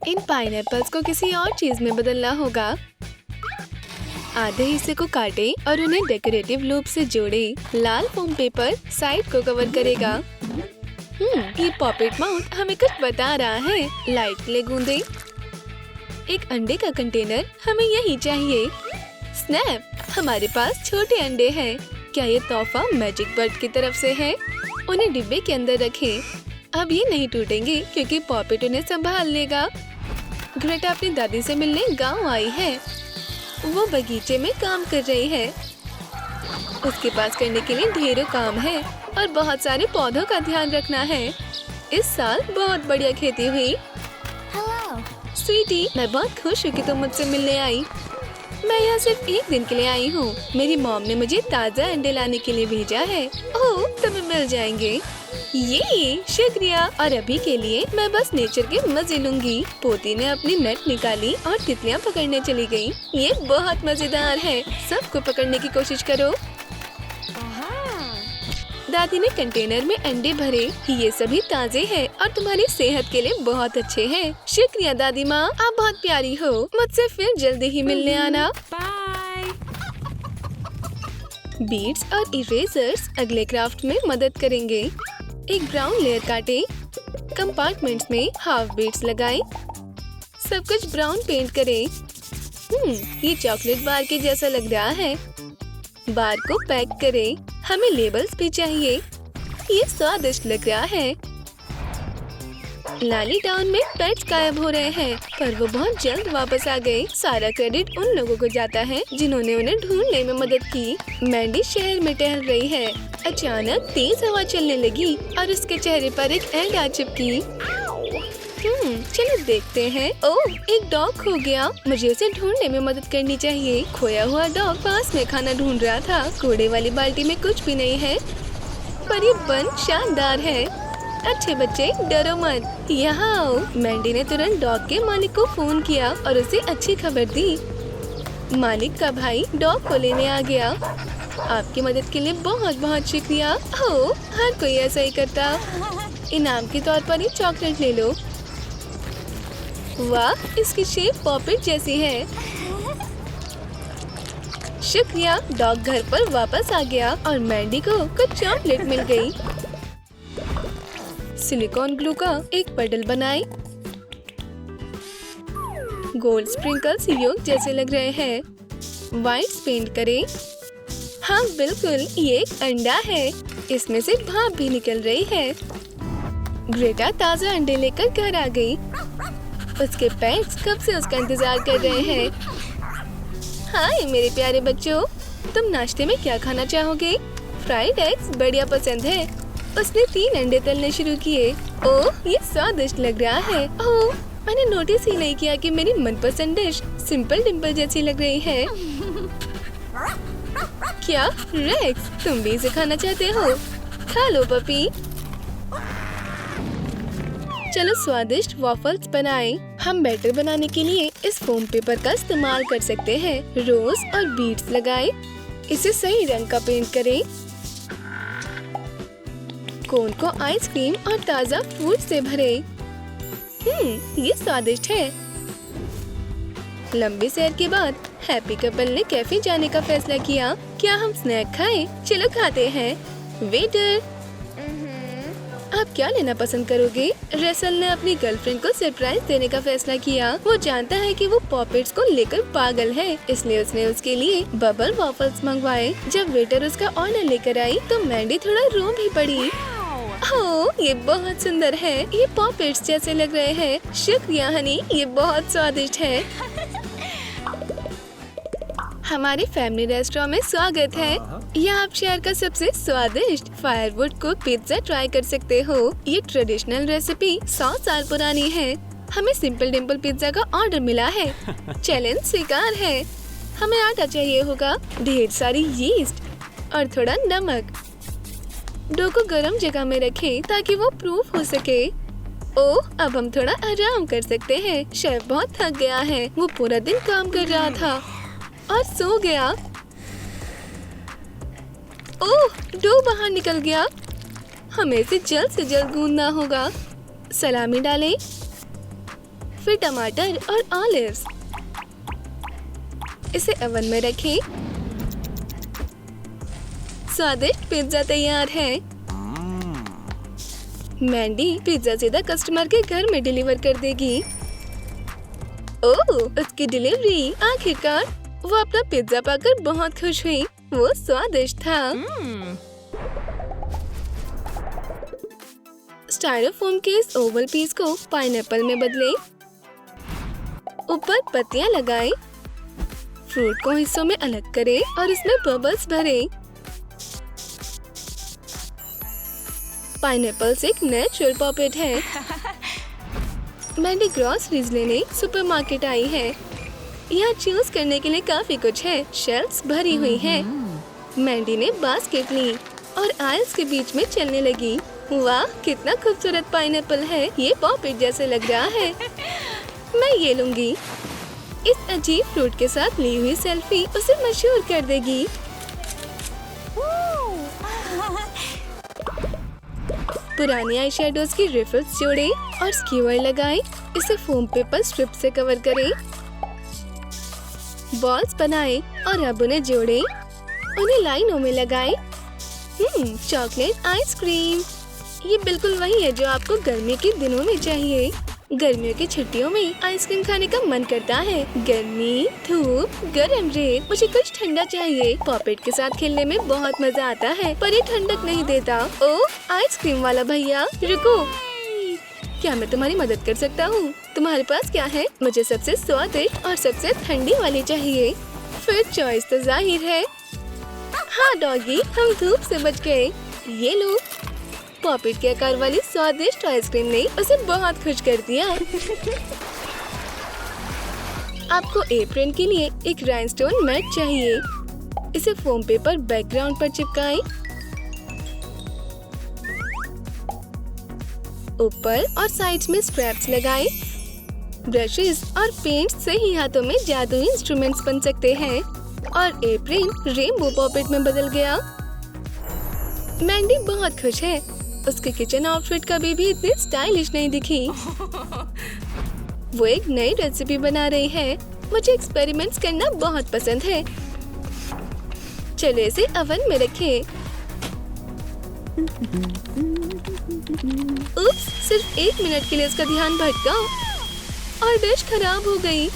इन pineapples को किसी और चीज में बदलना होगा। आधे हिस्से को काटे और उन्हें डेकोरेटिव लूप से जोड़े। लाल फोम पेपर साइड को कवर करेगा। ये पॉपेट माउथ हमें कुछ बता रहा है। लाइट ले गूंदे। एक अंडे का कंटेनर हमें यही चाहिए। स्नैप, हमारे पास छोटे अंडे हैं। क्या ये तोहफा मैजिक बर्ड की तरफ से है? उन्हें डिब्बे के अंदर रखें। अब ये नहीं टूटेंगे क्योंकि पॉपेट उन्हें संभाल लेगा। ग्रेटा अपनी दादी से मिलने गांव आई है। वो बगीचे में काम कर रही है। उसके पास करने के लिए ढेरों काम है और बहुत सारे पौधों का ध्यान रखना है। इस साल बहुत बढ़िया खेती हुई। स्वीटी, मैं बहुत खुश हूँ कि तुम मुझसे मिलने आई। मैं यहाँ सिर्फ एक दिन के लिए आई हूँ। मेरी मॉम ने मुझे ताज़ा अंडे लाने के लिए भेजा है। ओह, तुम्हें मिल जाएंगे। ये शुक्रिया। और अभी के लिए मैं बस नेचर के मजे लूंगी। पोती ने अपनी नेट निकाली और तितलियाँ पकड़ने चली गयी। ये बहुत मजेदार है। सबको पकड़ने की कोशिश करो। दादी ने कंटेनर में अंडे भरे। ये सभी ताजे हैं और तुम्हारी सेहत के लिए बहुत अच्छे हैं। शुक्रिया दादी माँ, आप बहुत प्यारी हो। मुझसे फिर जल्दी ही मिलने आना। बाय। बीड्स और इरेजर्स अगले क्राफ्ट में मदद करेंगे। एक ब्राउन लेयर काटे। कंपार्टमेंट्स में हाफ बीड्स लगाएं। सब कुछ ब्राउन पेंट करें। ये चॉकलेट बार के जैसा लग रहा है। बार को पैक करें। हमें लेबल्स भी चाहिए। ये स्वादिष्ट लग रहा है। लाली टाउन में पेट्स गायब हो रहे हैं, पर वो बहुत जल्द वापस आ गए। सारा क्रेडिट उन लोगों को जाता है जिन्होंने उन्हें ढूंढने में मदद की। मैंडी शहर में टहल रही है। अचानक तेज हवा चलने लगी और उसके चेहरे पर एक एड आ चिपकी। चलो देखते हैं। ओह, एक डॉग खो गया। मुझे उसे ढूंढने में मदद करनी चाहिए। खोया हुआ डॉग पास में खाना ढूंढ रहा था। कूड़े वाली बाल्टी में कुछ भी नहीं है, पर ये बन शानदार है। अच्छे बच्चे, डरो मत, यहाँ आओ। मैंडी ने तुरंत डॉग के मालिक को फोन किया और उसे अच्छी खबर दी। मालिक का भाई डॉग को लेने आ गया। आपकी मदद के लिए बहुत बहुत शुक्रिया। ओह, हर कोई ऐसा ही करता। इनाम के तौर पर ये चॉकलेट ले लो। वाह, इसकी शेप पॉपेट जैसी है। शुक्रिया। डॉग घर पर वापस आ गया और मैंडी को कुछ चॉकलेट मिल गई। सिलिकॉन ग्लू का एक पडल बनाए। गोल्ड स्प्रिंकल्स योग जैसे लग रहे हैं। व्हाइट पेंट करें। हाँ बिल्कुल, ये एक अंडा है। इसमें से भाप भी निकल रही है। ग्रेटा ताज़ा अंडे लेकर घर आ गई। उसके पेट्स कब से उसका इंतजार कर रहे हैं। हाय मेरे प्यारे बच्चों, तुम नाश्ते में क्या खाना चाहोगे? फ्राइड एग्स बढ़िया पसंद है। उसने 3 अंडे तलने शुरू किए। ओह, ये स्वादिष्ट लग रहा है। ओह, मैंने नोटिस ही नहीं किया कि मेरी मनपसंद डिश सिंपल डिम्पल जैसी लग रही है। क्या रेक्स, तुम भी इसे खाना चाहते हो? खा लो पपी। चलो स्वादिष्ट वॉफल्स बनाएं। हम बैटर बनाने के लिए इस फोम पेपर का इस्तेमाल कर सकते हैं। रोज और बीड्स लगाएं। इसे सही रंग का पेंट करें। कोन को आइसक्रीम और ताज़ा फ्रूट से भरें। ये स्वादिष्ट है। लंबी सैर के बाद हैप्पी कपल ने कैफे जाने का फैसला किया। क्या हम स्नैक खाएं? चलो खाते हैं। वेटर, आप क्या लेना पसंद करोगे? रेसल ने अपनी गर्लफ्रेंड को सरप्राइज देने का फैसला किया। वो जानता है कि वो पॉपेट्स को लेकर पागल है, इसलिए उसने उसके लिए बबल वॉफल्स मंगवाए। जब वेटर उसका ऑर्डर लेकर आई तो मैंडी थोड़ा रो भी पड़ी। ओह, ये बहुत सुंदर है। ये पॉपेट्स जैसे लग रहे हैं। शुक्रिया हनी, ये बहुत स्वादिष्ट है। हमारे फैमिली रेस्टोरेंट में स्वागत है। यहाँ आप शहर का सबसे स्वादिष्ट फायरवुड कुक पिज्जा ट्राई कर सकते हो। ये ट्रेडिशनल रेसिपी 100 साल पुरानी है। हमें सिंपल डिम्पल पिज्जा का ऑर्डर मिला है। चैलेंज स्वीकार है। हमें आटा चाहिए होगा, ढेर सारी यीस्ट और थोड़ा नमक। डो को गर्म जगह में रखें ताकि वो प्रूफ हो सके। ओह, अब हम थोड़ा आराम कर सकते हैं। शेफ बहुत थक गया है। वो पूरा दिन काम कर रहा था और सो गया। ओह, डो बाहर निकल गया। हमें इसे जल्द से जल्द गूंदना होगा। सलामी डालें, फिर टमाटर और ऑलिव्स। इसे ओवन में रखें। स्वादिष्ट पिज्जा तैयार है। मैंडी पिज्जा सीधा कस्टमर के घर में डिलीवर कर देगी। ओह, उसकी डिलीवरी! आखिरकार वो अपना पिज्जा पाकर बहुत खुश हुई। वो स्वादिष्ट था। स्टाइरोफोम के इस ओवल पीस को पाइनएप्पल में बदलें। ऊपर पत्तियां लगाएं। फ्रूट को हिस्सों में अलग करें और इसमें बबल्स भरें। पाइनएप्पल एक नेचुरल पॉपेट है। मैंडी ग्रोसरीज लेने सुपरमार्केट आई है। यहाँ चूज करने के लिए काफी कुछ है। शेल्फ्स भरी हुई हैं। मैंडी ने बास्केट ली और आयल्स के बीच में चलने लगी। वाह, कितना खूबसूरत पाइनएप्पल है। ये पॉपेट जैसे लग रहा है। मैं ये लूंगी। इस अजीब फ्रूट के साथ ली हुई सेल्फी उसे मशहूर कर देगी। पुरानी आई शेडोज की रिफिल्स जोड़ें और स्क्यूअर लगाएं। इसे फोम पेपर स्ट्रिप से कवर करें। बॉल्स बनाएं और अब उन्हें जोड़ें। उन्हें लाइनों में लगाएं। चॉकलेट आइसक्रीम, ये बिल्कुल वही है जो आपको गर्मी के दिनों में चाहिए। गर्मियों की छुट्टियों में आइसक्रीम खाने का मन करता है। गर्मी, धूप, गर्म रेत, मुझे कुछ ठंडा चाहिए। पॉपेट के साथ खेलने में बहुत मजा आता है, पर ये ठंडक नहीं देता। ओह, आइसक्रीम वाला भैया, रुको। क्या मैं तुम्हारी मदद कर सकता हूँ? तुम्हारे पास क्या है? मुझे सबसे स्वादिष्ट और सबसे ठंडी वाली चाहिए। फिर चॉइस तो जाहिर है। हाँ डॉगी, हम धूप से बच गए। ये लो। पॉपेट के आकार वाली स्वादिष्ट आइसक्रीम ने उसे बहुत खुश कर दिया। आपको एप्रन के लिए एक राइनस्टोन मैट चाहिए। इसे फोम पेपर बैकग्राउंड पर चिपकाएं। ऊपर और साइड्स में स्ट्रैप्स लगाएं। ब्रशेस और पेंट से ही हाथों में जादुई इंस्ट्रूमेंट्स बन सकते हैं। और एप्रन रेनबो पॉपेट में बदल गया। मैंडी बहुत खुश है। उसके किचन आउटफिट कभी भी इतनी स्टाइलिश नहीं दिखी। वो एक नई रेसिपी बना रही है। मुझे एक्सपेरिमेंट्स करना बहुत पसंद है। चलो इसे ओवन में रखें। उप्स, सिर्फ 1 मिनट के लिए इसका ध्यान भटका और डिश खराब हो गई।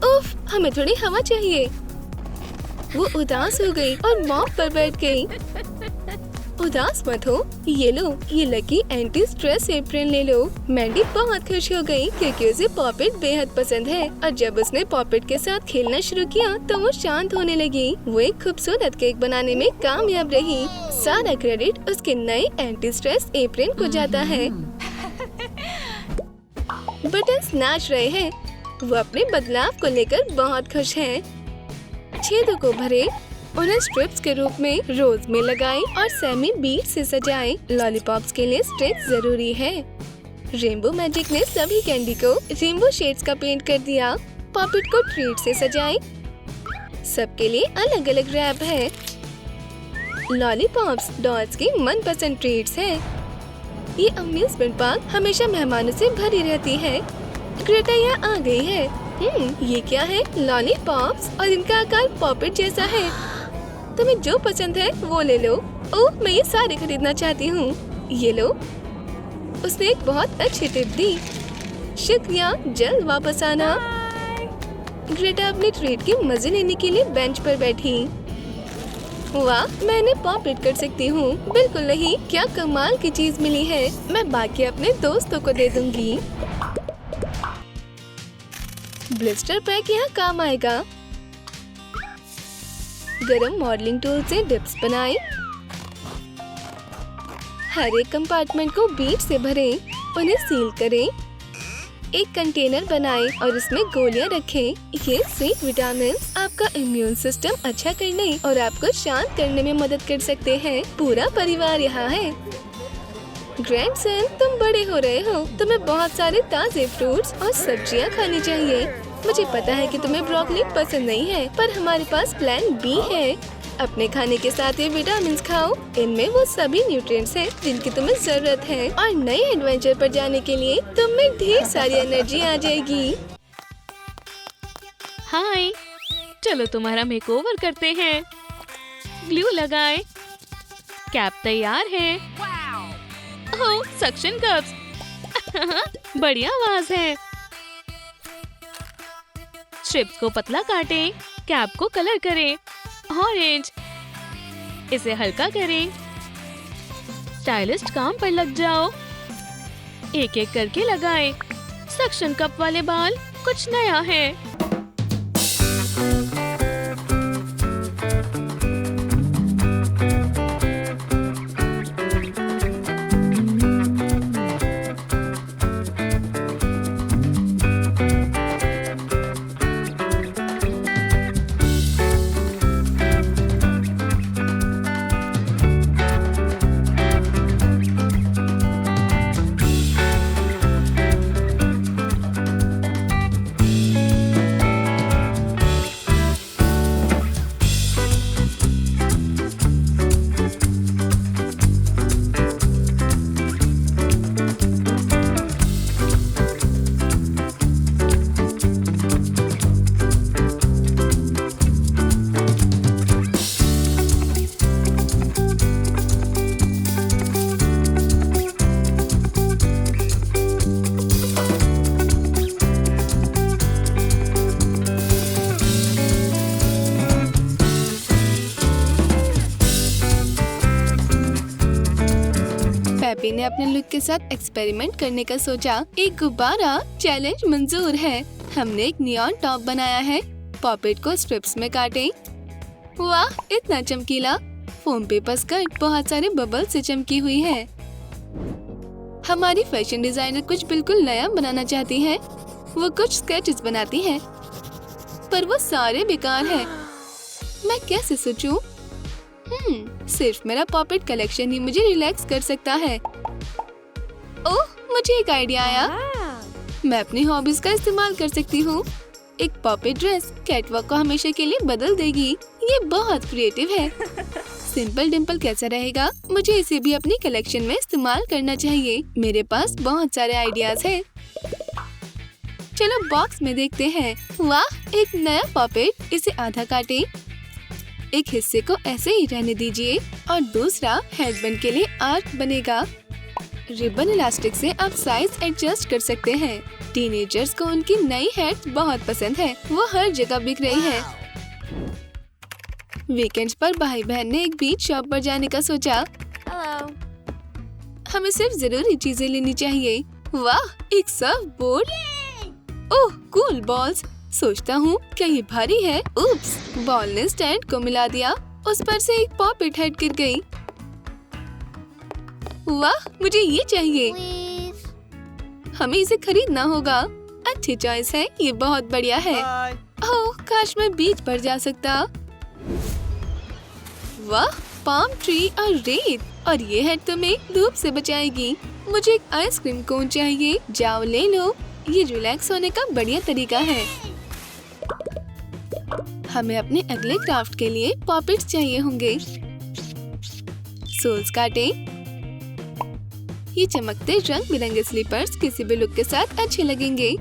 उफ, हमें थोड़ी हवा चाहिए। वो उदास हो गई और मॉप पर बैठ गई। उदास मत हो, ये लो, ये लकी एंटी स्ट्रेस एप्रन ले लो। मैंडी बहुत खुश हो गई क्योंकि उसे पॉपेट बेहद पसंद है और जब उसने पॉपेट के साथ खेलना शुरू किया तो वो शांत होने लगी। वो एक खूबसूरत केक बनाने में कामयाब रही। सारा क्रेडिट उसके नए एंटी स्ट्रेस एप्रन को जाता है। बटन्स नाच रहे हैं। वो अपने बदलाव को लेकर बहुत खुश हैं। छेदों को भरें, उन्हें स्ट्रिप्स के रूप में रोज में लगाएं और सेमी बीट से सजाएं। लॉलीपॉप्स के लिए स्टिक जरूरी है। रेनबो मैजिक ने सभी कैंडी को रेनबो शेड्स का पेंट कर दिया। पॉपेट को ट्रीट से सजाएं। सबके लिए अलग अलग रैप है। लॉलीपॉप्स डॉल्स की मनपसंद ट्रीट्स है। ये अम्यूजमेंट पार्क हमेशा मेहमानों से भरी रहती है। ग्रेटा यहाँ आ गई है। ये क्या है? लॉलीपॉप्स और इनका आकार पॉपेट जैसा है। तुम्हें जो पसंद है वो ले लो। ओह, मैं ये सारे खरीदना चाहती हूँ। ये लो। उसने एक बहुत अच्छी टिप दी। शुक्रिया, जल्द वापस आना। ग्रेटा अपने ट्रीट के मजे लेने के लिए बेंच पर बैठी। वाह, मैंने पॉपेट कर सकती हूँ। बिल्कुल नहीं, क्या कमाल की चीज मिली है। मैं बाकी अपने दोस्तों को दे दूंगी। ब्लिस्टर पैक यहाँ काम आएगा। गरम मॉडलिंग टूल से डिप्स बनाएं। हर एक कंपार्टमेंट को बीट से भरें, उन्हें सील करें। एक कंटेनर बनाएं और इसमें गोलियां रखें। ये स्वीट विटामिन आपका इम्यून सिस्टम अच्छा करने और आपको शांत करने में मदद कर सकते हैं। पूरा परिवार यहाँ है। ग्रैंडसन, तुम बड़े हो रहे हो। तुम्हें बहुत सारे ताजे फ्रूट्स और सब्जियाँ खानी चाहिए। मुझे पता है कि तुम्हें ब्रोकली पसंद नहीं है, पर हमारे पास प्लान बी है। अपने खाने के साथ ये विटामिन खाओ। इनमें वो सभी न्यूट्रिएंट्स हैं जिनकी तुम्हें जरूरत है और नए एडवेंचर पर जाने के लिए तुम में ढेर सारी एनर्जी आ जाएगी। हाय, चलो तुम्हारा मेकओवर करते हैं। ग्लू लगाएं। कैप तैयार है। ओह, सक्शन कप्स। बढ़िया आवाज है। स्ट्रिप्स को पतला काटें। कैप को कलर करें ऑरेंज। इसे हल्का करें। स्टाइलिस्ट काम पर लग जाओ। एक एक करके लगाएं। सक्शन कप वाले बाल कुछ नया है। हैप्पी ने अपने लुक के साथ एक्सपेरिमेंट करने का सोचा। एक गुब्बारा चैलेंज मंजूर है। हमने एक नियॉन टॉप बनाया है। पॉपेट को स्ट्रिप्स में काटें। वाह, इतना चमकीला। फोम पेपर स्कर्ट बहुत सारे बबल से चमकी हुई है। हमारी फैशन डिजाइनर कुछ बिल्कुल नया बनाना चाहती है। वो कुछ स्केचेस बनाती है पर वो सारे बेकार है। मैं कैसे सोचूं? सिर्फ मेरा पॉपेट कलेक्शन ही मुझे रिलैक्स कर सकता है। ओह, मुझे एक आइडिया आया। मैं अपनी हॉबीज का इस्तेमाल कर सकती हूँ। एक पॉपेट ड्रेस कैटवॉक को हमेशा के लिए बदल देगी। ये बहुत क्रिएटिव है। सिंपल डिम्पल कैसा रहेगा? मुझे इसे भी अपनी कलेक्शन में इस्तेमाल करना चाहिए। मेरे पास बहुत सारे आइडियाज हैं। चलो बॉक्स में देखते हैं। वाह, एक नया पॉपेट। इसे आधा काटें। एक हिस्से को ऐसे ही रहने दीजिए और दूसरा हेडबैंड के लिए आर्क बनेगा। रिबन इलास्टिक से आप साइज एडजस्ट कर सकते हैं। टीनेजर्स को उनकी नई हैट्स बहुत पसंद है। वो हर जगह बिक रही है। वीकेंड्स पर भाई बहन ने एक बीच शॉप पर जाने का सोचा। हमें सिर्फ जरूरी चीजें लेनी चाहिए। वाह, एक सर्फ बोर्ड। ओह, कूल बॉल्स। सोचता हूँ क्या ये भारी है? उप्स, बॉल ने स्टैंड को मिला दिया। उस पर से एक पॉपेट हेड गिर गई। वाह, मुझे ये चाहिए। हमें इसे खरीदना होगा। अच्छी चॉइस है। ये बहुत बढ़िया है। ओह, काश मैं बीच पर जा सकता। वाह, पाम ट्री और रेत। और ये हेड तुम्हें धूप से बचाएगी। मुझे एक आइसक्रीम कोन चाहिए। जाओ ले लो। ये रिलैक्स होने का बढ़िया तरीका है। हमें अपने अगले क्राफ्ट के लिए पॉपेट्स चाहिए होंगे। सोल्स काटें। ये चमकते रंग बिरंगे स्लीपर्स किसी भी लुक के साथ अच्छे लगेंगे।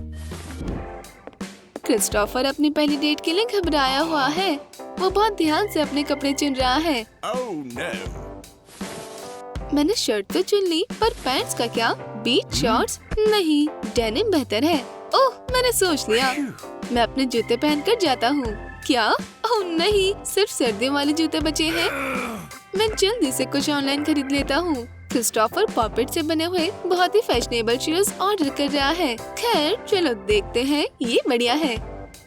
क्रिस्टोफर अपनी पहली डेट के लिए घबराया हुआ है। वो बहुत ध्यान से अपने कपड़े चुन रहा है। Oh, no. मैंने शर्ट तो चुन ली, पर पैंट्स का क्या? बीच शॉर्ट्स? नहीं, डेनिम बेहतर है। ओह, मैंने सोच लिया। मैं अपने जूते पहनकर जाता हूँ। क्या? ओह नहीं, सिर्फ सर्दियों वाले जूते बचे हैं। मैं जल्दी से कुछ ऑनलाइन खरीद लेता हूँ। क्रिस्टोफर पॉपेट से बने हुए बहुत ही फैशनेबल शूज ऑर्डर कर रहा है। खैर, चलो देखते हैं। ये बढ़िया है।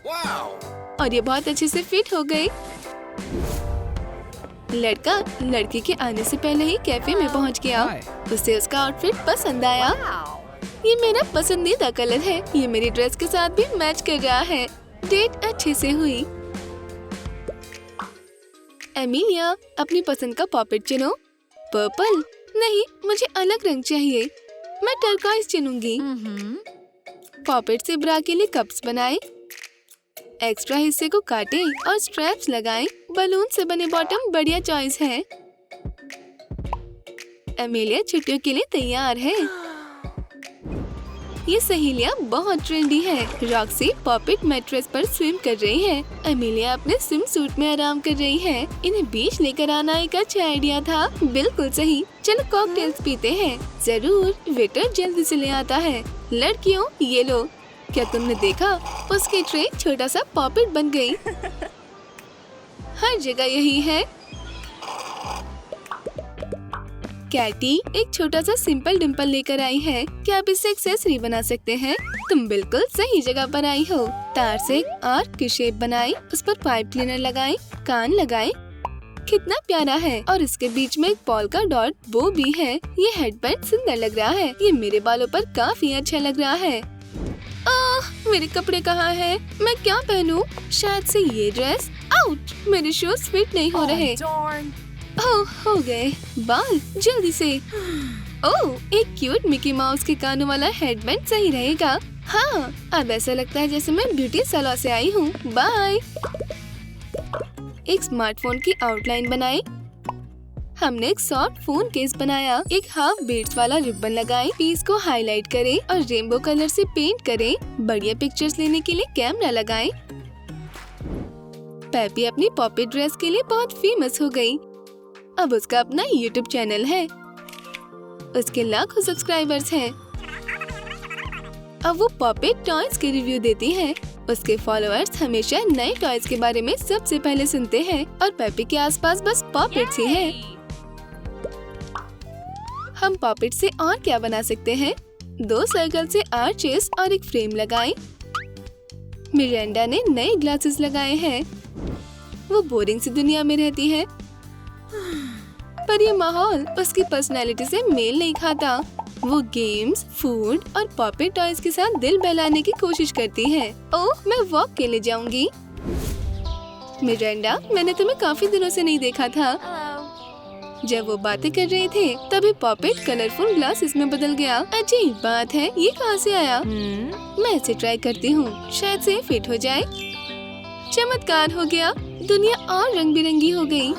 Wow. और ये बहुत अच्छे से फिट हो गए। लड़का लड़की के आने से पहले ही कैफे में पहुंच गया। उसे उसका आउटफिट पसंद आया। ये मेरा पसंदीदा कलर है। ये मेरी ड्रेस के साथ भी मैच कर रहा है। डेट अच्छे से हुई। एमिलिया, अपनी पसंद का पॉपेट चुनो। पर्पल? नहीं, मुझे अलग रंग चाहिए। मैं टर्कोइज चुनूंगी। पॉपेट से ब्रा के लिए कप्स बनाए। एक्स्ट्रा हिस्से को काटें और स्ट्रैप्स लगाएं। बलून से बने बॉटम बढ़िया चॉइस है। एमेलिया छुट्टियों के लिए तैयार है। ये सहेलियाँ बहुत ट्रेंडी है। रॉक्सी पॉपेट मैट्रेस पर स्विम कर रही है। एमेलिया अपने स्विम सूट में आराम कर रही है। इन्हें बीच लेकर आना एक अच्छा आइडिया था। बिल्कुल सही। चलो कॉकटेल्स पीते हैं। जरूर, वेटर जल्दी से ले आता है। लड़कियों, ये लो। क्या तुमने देखा? उसकी ट्रे छोटा सा पॉपेट बन गई। हर जगह यही है। कैटी एक छोटा सा सिंपल डिम्पल लेकर आई है। क्या आप इससे एक्सेसरी बना सकते हैं? तुम बिल्कुल सही जगह पर आई हो। तार से एक आर्क की शेप बनाई, उस पर पाइप क्लीनर लगाएं, कान लगाएं। कितना प्यारा है। और इसके बीच में एक पॉल का डॉट बो भी है। ये हेडबैंड सुंदर लग रहा है। ये मेरे बालों पर काफी अच्छा लग रहा है। मेरे कपड़े कहाँ हैं? मैं क्या पहनूं? शायद से ये ड्रेस। आउट! मेरे शूज फिट नहीं हो रहे। ओह, हो गए। बाल जल्दी से। ओह, एक क्यूट मिकी माउस के कानों वाला हेडबैंड सही रहेगा। हाँ, अब ऐसा लगता है जैसे मैं ब्यूटी सैलून से आई हूँ। बाय। एक स्मार्टफोन की आउटलाइन बनाई। हमने एक सॉफ्ट फोन केस बनाया। एक हाफ बीड्स वाला रिबन लगाएं। पीस को हाईलाइट करें और रेनबो कलर से पेंट करें। बढ़िया पिक्चर्स लेने के लिए कैमरा लगाएं। पेपी अपनी पॉपेट ड्रेस के लिए बहुत फेमस हो गई। अब उसका अपना YouTube चैनल है। उसके लाखों सब्सक्राइबर्स हैं। अब वो पॉपेट टॉयज के रिव्यू देती है। उसके फॉलोअर्स हमेशा नए टॉयज के बारे में सबसे पहले सुनते हैं और पेपी के आसपास बस पॉपेट्स ही हैं। हम पॉपेट से और क्या बना सकते हैं? 2 सर्कल से आर्चेस और एक फ्रेम लगाएं। मिरांडा ने नए ग्लासेस लगाए हैं। वो बोरिंग सी दुनिया में रहती है, पर ये माहौल उसकी पर्सनैलिटी से मेल नहीं खाता। वो गेम्स, फूड और पॉपेट टॉयज के साथ दिल बहलाने की कोशिश करती है। ओह, मैं वॉक के लिए जाऊंगी। मिरांडा, मैंने तुम्हें काफी दिनों से नहीं देखा था। जब वो बातें कर रहे थे तभी पॉपेट कलरफुल ग्लासेस में बदल गया। अजीब बात है, ये कहाँ से आया? मैं इसे ट्राई करती हूँ, शायद से फिट हो जाए। चमत्कार हो गया। दुनिया और रंग बिरंगी हो गई।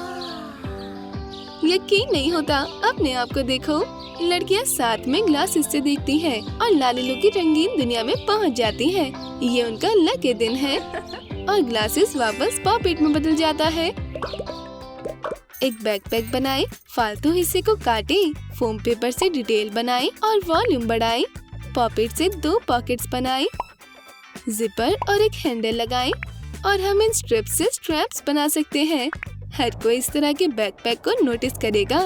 यकीन नहीं होता। अपने आप को देखो। लड़कियां साथ में ग्लासेस से देखती हैं और लालिलो की रंगीन दुनिया में पहुंच जाती हैं। ये उनका लकी दिन है। और ग्लासेस वापस पॉपेट में बदल जाता है। एक बैकपैक बनाएं, फालतू हिस्से को काटें, फोम पेपर से डिटेल बनाएं और वॉल्यूम बढ़ाएं। पॉपेट से 2 पॉकेट्स बनाएं, जिपर और एक हैंडल लगाएं और हम इन स्ट्रिप्स से स्ट्रैप्स बना सकते हैं। हर कोई इस तरह के बैकपैक को नोटिस करेगा।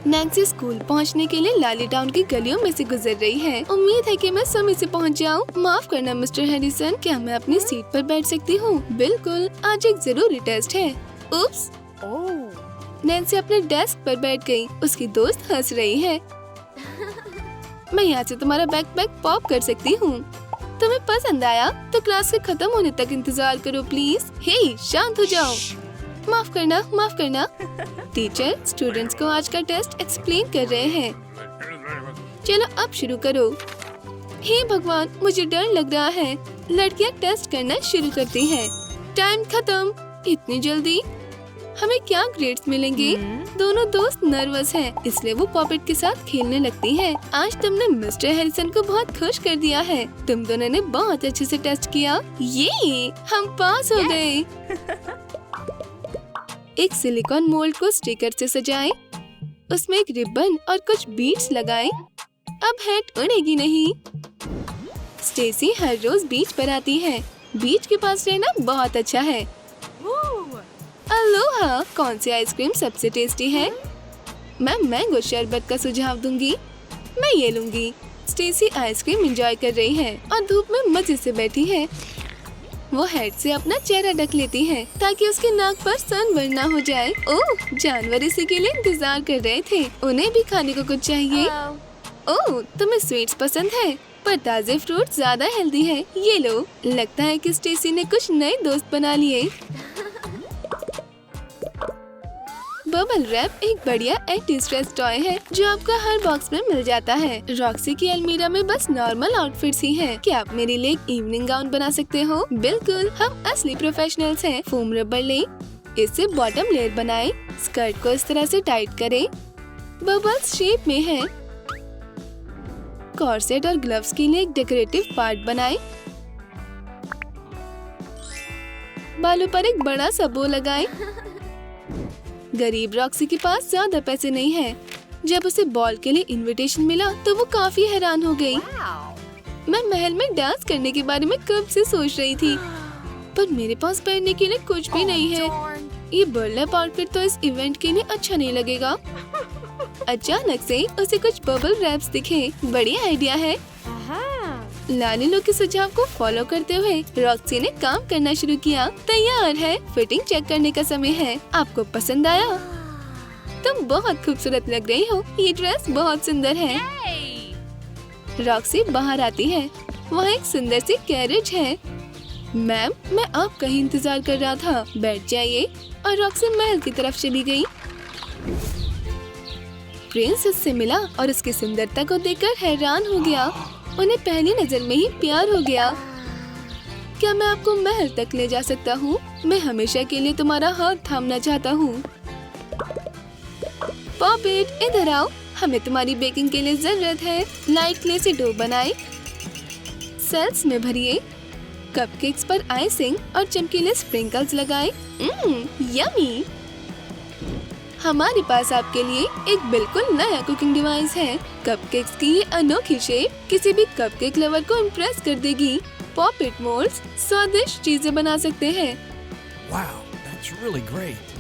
नैन्सी स्कूल पहुंचने के लिए लाली टाउन की गलियों में से गुजर रही है। उम्मीद है कि मैं समय से पहुंच जाऊं। माफ करना मिस्टर हैरिसन, क्या मैं अपनी सीट पर बैठ सकती हूं? बिल्कुल, आज एक जरूरी टेस्ट है। उप्स! नैन्सी अपने डेस्क पर बैठ गई। उसकी दोस्त हंस रही है। मैं यहाँ से तुम्हारा बैकपैक पॉप कर सकती हूँ। तुम्हें पसंद आया तो क्लास के खत्म होने तक इंतजार करो प्लीज। हे, शांत हो जाओ। माफ करना, माफ करना। टीचर स्टूडेंट्स को आज का टेस्ट एक्सप्लेन कर रहे हैं। चलो अब शुरू करो। हे भगवान, मुझे डर लग रहा है। लड़कियां टेस्ट करना शुरू करती हैं। टाइम खत्म। इतनी जल्दी? हमें क्या ग्रेड्स मिलेंगे? दोनों दोस्त नर्वस हैं, इसलिए वो पॉपेट के साथ खेलने लगती हैं। आज तुमने मिस्टर हैरिसन को बहुत खुश कर दिया है। तुम दोनों ने बहुत अच्छे से टेस्ट किया। ये हम पास हो गए। एक सिलिकॉन मोल्ड को स्टिकर से सजाएं, उसमें एक रिबन और कुछ बीड्स लगाएं। अब हैट उड़ेगी नहीं। स्टेसी हर रोज बीच पर आती है। बीच के पास रहना बहुत अच्छा है। अलोहा, कौन सी आइसक्रीम सबसे टेस्टी है? मैं मैंगो शरबत का सुझाव दूंगी। मैं ये लूंगी। स्टेसी आइसक्रीम एंजॉय कर रही है और धूप में मजे से बैठी है। वो हेड से अपना चेहरा ढक लेती है ताकि उसके नाक पर सनबर्न ना हो जाए। ओह, जानवर इसी के लिए इंतजार कर रहे थे। उन्हें भी खाने को कुछ चाहिए। ओह, तुम्हें स्वीट्स पसंद है, पर ताजे फ्रूट ज्यादा हेल्दी है। ये लो। लगता है कि स्टेसी ने कुछ नए दोस्त बना लिए। बबल रैप एक बढ़िया एंटी स्ट्रेस टॉय है जो आपका हर बॉक्स में मिल जाता है। रॉक्सी की अलमीरा में बस नॉर्मल आउटफिट्स ही हैं। क्या आप मेरे लिए एक इवनिंग गाउन बना सकते हो? बिल्कुल, हम असली प्रोफेशनल्स हैं। फोम रबर लें, इससे बॉटम लेयर बनाएं, स्कर्ट को इस तरह से टाइट करें, बबल्स शेप में है। कॉर्सेट और ग्लव्स के लिए एक डेकोरेटिव पार्ट बनाएं। बालों पर एक बड़ा सा बो लगाएं। गरीब रॉक्सी के पास ज्यादा पैसे नहीं है। जब उसे बॉल के लिए इनविटेशन मिला तो वो काफी हैरान हो गई। मैं महल में डांस करने के बारे में कब से सोच रही थी, पर मेरे पास पहनने के लिए कुछ भी नहीं है। ये बर्लैप आउटफिट तो इस इवेंट के लिए अच्छा नहीं लगेगा। अचानक से उसे कुछ बबल रैप्स दिखे। बढ़िया आइडिया है। लालिलो के सुझाव को फॉलो करते हुए रॉक्सी ने काम करना शुरू किया। तैयार है, फिटिंग चेक करने का समय है। आपको पसंद आया? तुम बहुत खूबसूरत लग रही हो। ये ड्रेस बहुत सुंदर है। रॉक्सी बाहर आती है। वहाँ एक सुंदर सी कैरेज है। मैम, मैं आपका ही इंतजार कर रहा था। बैठ जाइए। और रॉक्सी महल की तरफ चली गई। प्रिंस उससे मिला और उसकी सुंदरता को देखकर हैरान हो गया। उन्हें पहली नजर में ही प्यार हो गया। क्या मैं आपको महल तक ले जा सकता हूँ? मैं हमेशा के लिए तुम्हारा हाथ थामना चाहता हूँ। पॉपेट, इधर आओ। हमें तुम्हारी बेकिंग के लिए जरूरत है। लाइट क्ले से डो बनाए, सेल्स में भरिए, कपकेक्स पर आइसिंग और चमकीले स्प्रिंकल्स लगाए। यम्मी। हमारे पास आपके लिए एक बिल्कुल नया कुकिंग डिवाइस है। कपकेक्स की ये अनोखी शेप किसी भी कपकेक लवर को इम्प्रेस कर देगी। पॉपेट मोल्ड्स स्वादिष्ट चीजें बना सकते हैं। Wow, that's really great.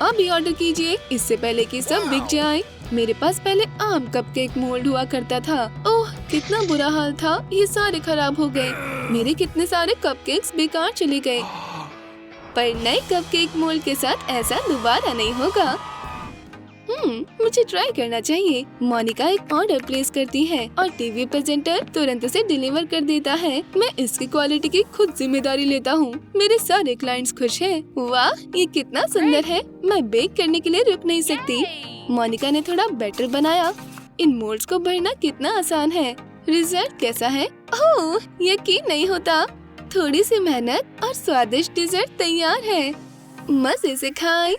अभी ऑर्डर कीजिए, इससे पहले कि सब बिक जाए। मेरे पास पहले आम कपकेक मोल्ड हुआ करता था। ओह, कितना बुरा हाल था। ये सारे खराब हो गए। मेरे कितने सारे कपकेक्स बेकार चले गए। पर नए कपकेक मोल्ड के साथ ऐसा दोबारा नहीं होगा। मुझे ट्राई करना चाहिए। मोनिका एक ऑर्डर प्लेस करती है और टीवी प्रेजेंटर तुरंत उसे डिलीवर कर देता है। मैं इसकी क्वालिटी की खुद जिम्मेदारी लेता हूँ। मेरे सारे क्लाइंट्स खुश हैं। वाह, ये कितना सुंदर है। मैं बेक करने के लिए रुक नहीं सकती। मोनिका ने थोड़ा बैटर बनाया। इन मोल्ड्स को भरना कितना आसान है। रिजल्ट कैसा है? ओह, यकीन नहीं होता। थोड़ी सी मेहनत और स्वादिष्ट डिजर्ट तैयार है। मजे से खाएं।